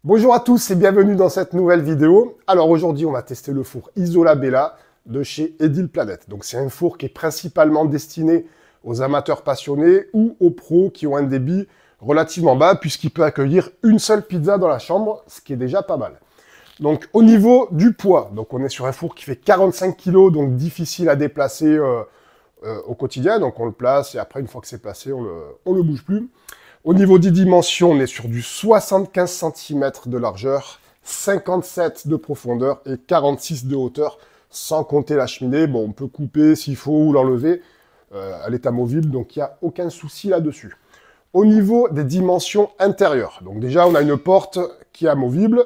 Bonjour à tous et bienvenue dans cette nouvelle vidéo. Alors aujourd'hui, on va tester le four Isola Bella de chez Edil Planet. Donc c'est un four qui est principalement destiné aux amateurs passionnés ou aux pros qui ont un débit relativement bas puisqu'il peut accueillir une seule pizza dans la chambre, ce qui est déjà pas mal. Donc au niveau du poids, donc on est sur un four qui fait 45 kg, donc difficile à déplacer au quotidien. Donc on le place et après une fois que c'est placé, on le bouge plus. Au niveau des dimensions, on est sur du 75 cm de largeur, 57 de profondeur et 46 de hauteur, sans compter la cheminée. Bon, on peut couper s'il faut ou l'enlever. Elle est amovible, donc il n'y a aucun souci là-dessus. Au niveau des dimensions intérieures, donc déjà, on a une porte qui est amovible,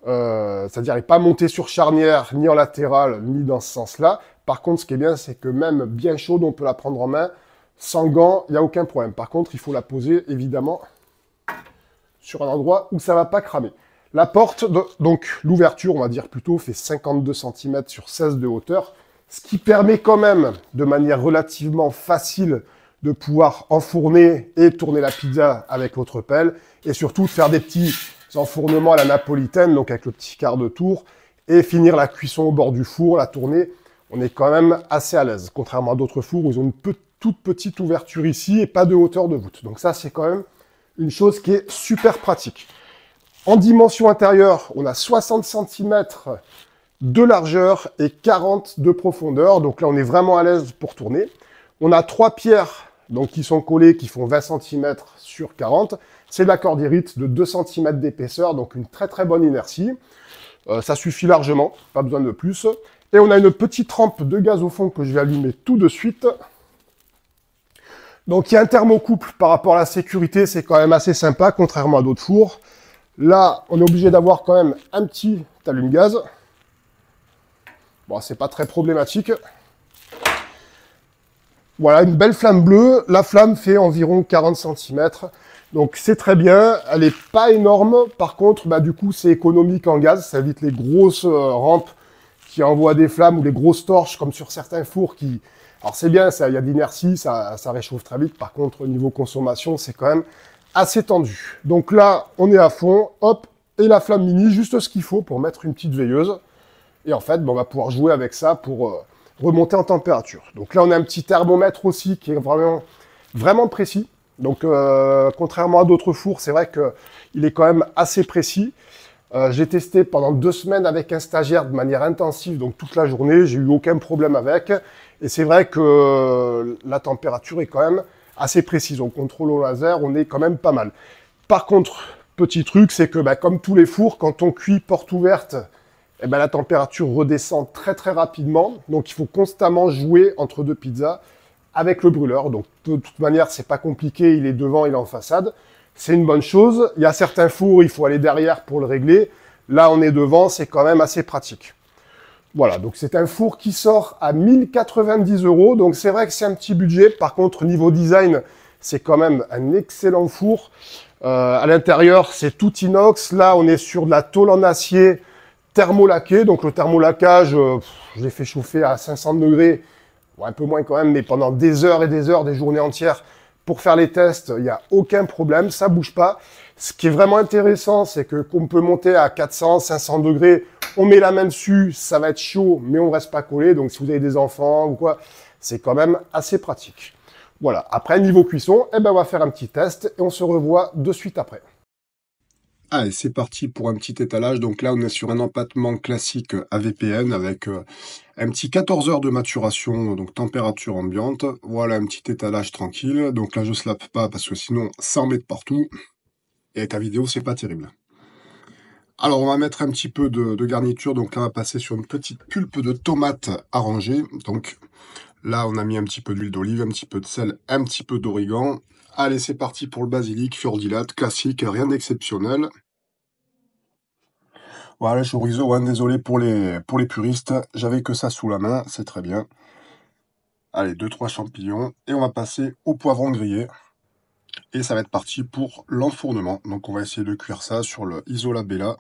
c'est-à-dire elle n'est pas montée sur charnière, ni en latéral, ni dans ce sens-là. Par contre, ce qui est bien, c'est que même bien chaude, on peut la prendre en main. Sans gants, il n'y a aucun problème. Par contre, il faut la poser, évidemment, sur un endroit où ça ne va pas cramer. La porte, donc l'ouverture, on va dire plutôt, fait 52 cm sur 16 de hauteur, ce qui permet quand même, de manière relativement facile, de pouvoir enfourner et tourner la pizza avec votre pelle, et surtout de faire des petits enfournements à la napolitaine, donc avec le petit quart de tour, et finir la cuisson au bord du four, la tourner. On est quand même assez à l'aise, contrairement à d'autres fours où ils ont une toute petite ouverture ici et pas de hauteur de voûte. Donc ça, c'est quand même une chose qui est super pratique. En dimension intérieure, on a 60 cm de largeur et 40 de profondeur. Donc là, on est vraiment à l'aise pour tourner. On a 3 pierres donc, qui sont collées, qui font 20 cm sur 40. C'est de la cordierite de 2 cm d'épaisseur, donc une très très bonne inertie. Ça suffit largement, pas besoin de plus. Et on a une petite rampe de gaz au fond que je vais allumer tout de suite. Donc il y a un thermocouple par rapport à la sécurité, c'est quand même assez sympa, contrairement à d'autres fours. Là, on est obligé d'avoir quand même un petit allume-gaz. Bon, c'est pas très problématique. Voilà, une belle flamme bleue. La flamme fait environ 40 cm. Donc c'est très bien. Elle n'est pas énorme. Par contre, bah, du coup, c'est économique en gaz. Ça évite les grosses rampes qui envoient des flammes ou les grosses torches, comme sur certains fours qui... Alors c'est bien, il y a de l'inertie, ça réchauffe très vite. Par contre, au niveau consommation, c'est quand même assez tendu. Donc là, on est à fond. Hop, et la flamme mini, juste ce qu'il faut pour mettre une petite veilleuse. Et en fait, on va pouvoir jouer avec ça pour remonter en température. Donc là, on a un petit thermomètre aussi qui est vraiment précis. Donc, contrairement à d'autres fours, c'est vrai qu'il est quand même assez précis. J'ai testé pendant 2 semaines avec un stagiaire de manière intensive, donc toute la journée. J'ai eu aucun problème avec. Et c'est vrai que la température est quand même assez précise. On contrôle au laser, on est quand même pas mal. Par contre, petit truc, c'est que bah, comme tous les fours, quand on cuit porte ouverte, eh ben, la température redescend très très rapidement. Donc il faut constamment jouer entre deux pizzas avec le brûleur. Donc de toute manière, c'est pas compliqué, il est devant, il est en façade. C'est une bonne chose. Il y a certains fours, il faut aller derrière pour le régler. Là, on est devant, c'est quand même assez pratique. Voilà, donc c'est un four qui sort à 1090 €. Donc c'est vrai que c'est un petit budget. Par contre, niveau design, c'est quand même un excellent four. À l'intérieur, c'est tout inox. Là, on est sur de la tôle en acier thermolaqué. Donc le thermolacage, je l'ai fait chauffer à 500 degrés. Bon, un peu moins quand même, mais pendant des heures et des heures, des journées entières, pour faire les tests, il n'y a aucun problème, ça bouge pas. Ce qui est vraiment intéressant, c'est que qu'on peut monter à 400, 500 degrés, on met la main dessus, ça va être chaud, mais on ne reste pas collé. Donc si vous avez des enfants ou quoi, c'est quand même assez pratique. Voilà, après niveau cuisson, eh ben, on va faire un petit test et on se revoit de suite après. Allez, c'est parti pour un petit étalage. Donc là, on est sur un empattement classique AVPN avec un petit 14 heures de maturation, donc température ambiante. Voilà, un petit étalage tranquille. Donc là, je slappe pas parce que sinon, ça en met de partout. Et avec la vidéo, c'est pas terrible. Alors, on va mettre un petit peu de garniture. Donc là, on va passer sur une petite pulpe de tomate arrangée. Donc là, on a mis un petit peu d'huile d'olive, un petit peu de sel, un petit peu d'origan. Allez, c'est parti pour le basilic, fiordilate, classique, rien d'exceptionnel. Voilà, chorizo, ouais, désolé pour les puristes, j'avais que ça sous la main, c'est très bien. Allez, deux trois champignons, et on va passer au poivron grillé. Et ça va être parti pour l'enfournement. Donc on va essayer de cuire ça sur le Isola Bella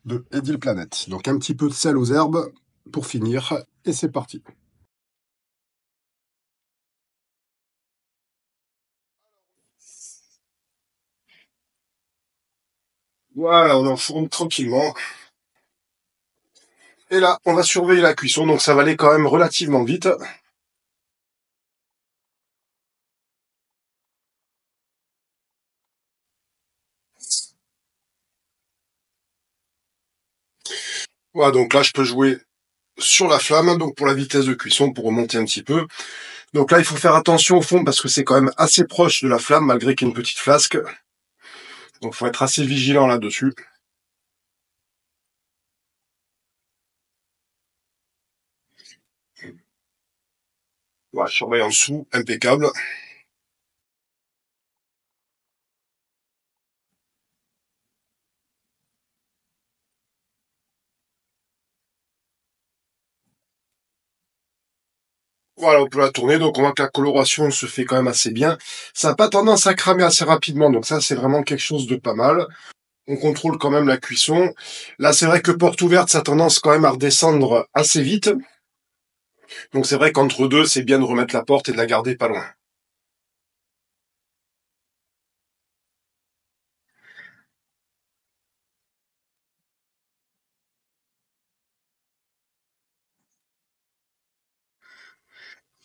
de Edil Planet. Donc un petit peu de sel aux herbes pour finir, et c'est parti. Voilà, on enfourne tranquillement. Et là, on va surveiller la cuisson, donc ça va aller quand même relativement vite. Voilà, donc là, je peux jouer sur la flamme, donc pour la vitesse de cuisson, pour remonter un petit peu. Donc là, il faut faire attention au fond parce que c'est quand même assez proche de la flamme, malgré qu'il y ait une petite flasque. Donc faut être assez vigilant là-dessus. Voilà, je surveille en dessous, impeccable. Voilà, on peut la tourner, donc on voit que la coloration se fait quand même assez bien. Ça n'a pas tendance à cramer assez rapidement, donc ça c'est vraiment quelque chose de pas mal. On contrôle quand même la cuisson. Là, c'est vrai que porte ouverte, ça a tendance quand même à redescendre assez vite. Donc c'est vrai qu'entre deux, c'est bien de remettre la porte et de la garder pas loin.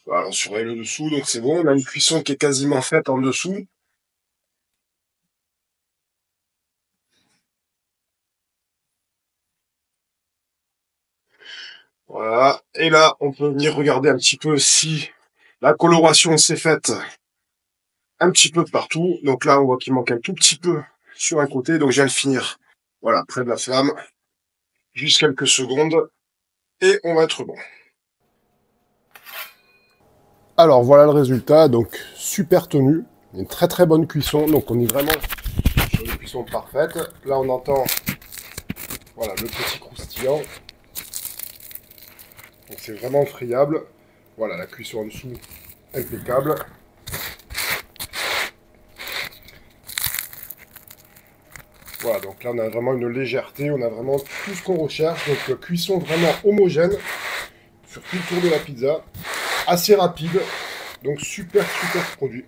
Voilà, on surveille le dessous, donc c'est bon. On a une cuisson qui est quasiment faite en dessous. Voilà. Et là, on peut venir regarder un petit peu si la coloration s'est faite un petit peu partout. Donc là, on voit qu'il manque un tout petit peu sur un côté. Donc je viens de finir. Voilà, près de la flamme. Juste quelques secondes. Et on va être bon. Alors voilà le résultat. Donc super tenu. Une très très bonne cuisson. Donc on est vraiment sur une cuisson parfaite. Là, on entend voilà, le petit croustillant. Donc c'est vraiment friable. Voilà, la cuisson en dessous, impeccable. Voilà, donc là on a vraiment une légèreté, on a vraiment tout ce qu'on recherche. Donc cuisson vraiment homogène sur tout le tour de la pizza. Assez rapide, donc super super produit.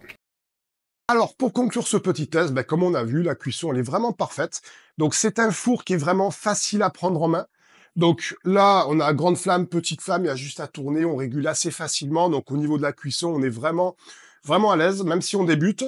Alors pour conclure ce petit test, ben, comme on a vu, la cuisson elle est vraiment parfaite. Donc c'est un four qui est vraiment facile à prendre en main. Donc là, on a grande flamme, petite flamme, il y a juste à tourner, on régule assez facilement. Donc au niveau de la cuisson, on est vraiment à l'aise, même si on débute.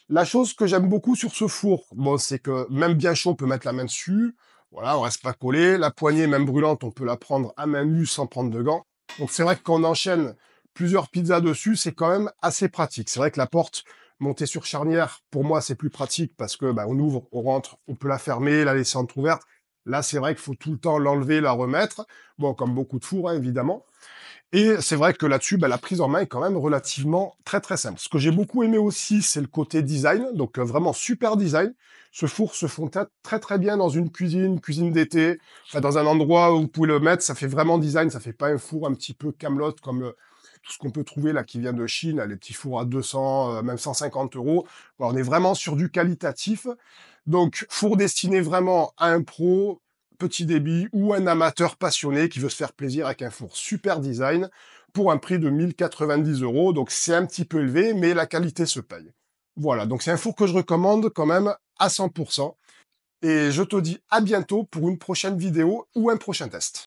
La chose que j'aime beaucoup sur ce four, bon, c'est que même bien chaud, on peut mettre la main dessus. Voilà, on reste pas collé. La poignée, même brûlante, on peut la prendre à main nue sans prendre de gants. Donc c'est vrai que quand on enchaîne plusieurs pizzas dessus, c'est quand même assez pratique. C'est vrai que la porte montée sur charnière, pour moi, c'est plus pratique parce que bah, on ouvre, on rentre, on peut la fermer, la laisser entrouverte. Là, c'est vrai qu'il faut tout le temps l'enlever, la remettre. Bon, comme beaucoup de fours, hein, évidemment. Et c'est vrai que là-dessus, bah, la prise en main est quand même relativement très très simple. Ce que j'ai beaucoup aimé aussi, c'est le côté design, donc vraiment super design. Ce four se fond très très bien dans une cuisine d'été, enfin, dans un endroit où vous pouvez le mettre, ça fait vraiment design, ça fait pas un four un petit peu camelot comme tout ce qu'on peut trouver là qui vient de Chine, là, les petits fours à 200, même 150 euros. Voilà, on est vraiment sur du qualitatif. Donc, four destiné vraiment à un pro, petit débit ou un amateur passionné qui veut se faire plaisir avec un four super design pour un prix de 1090 euros. Donc c'est un petit peu élevé, mais la qualité se paye. Voilà, donc c'est un four que je recommande quand même à 100%. Et je te dis à bientôt pour une prochaine vidéo ou un prochain test.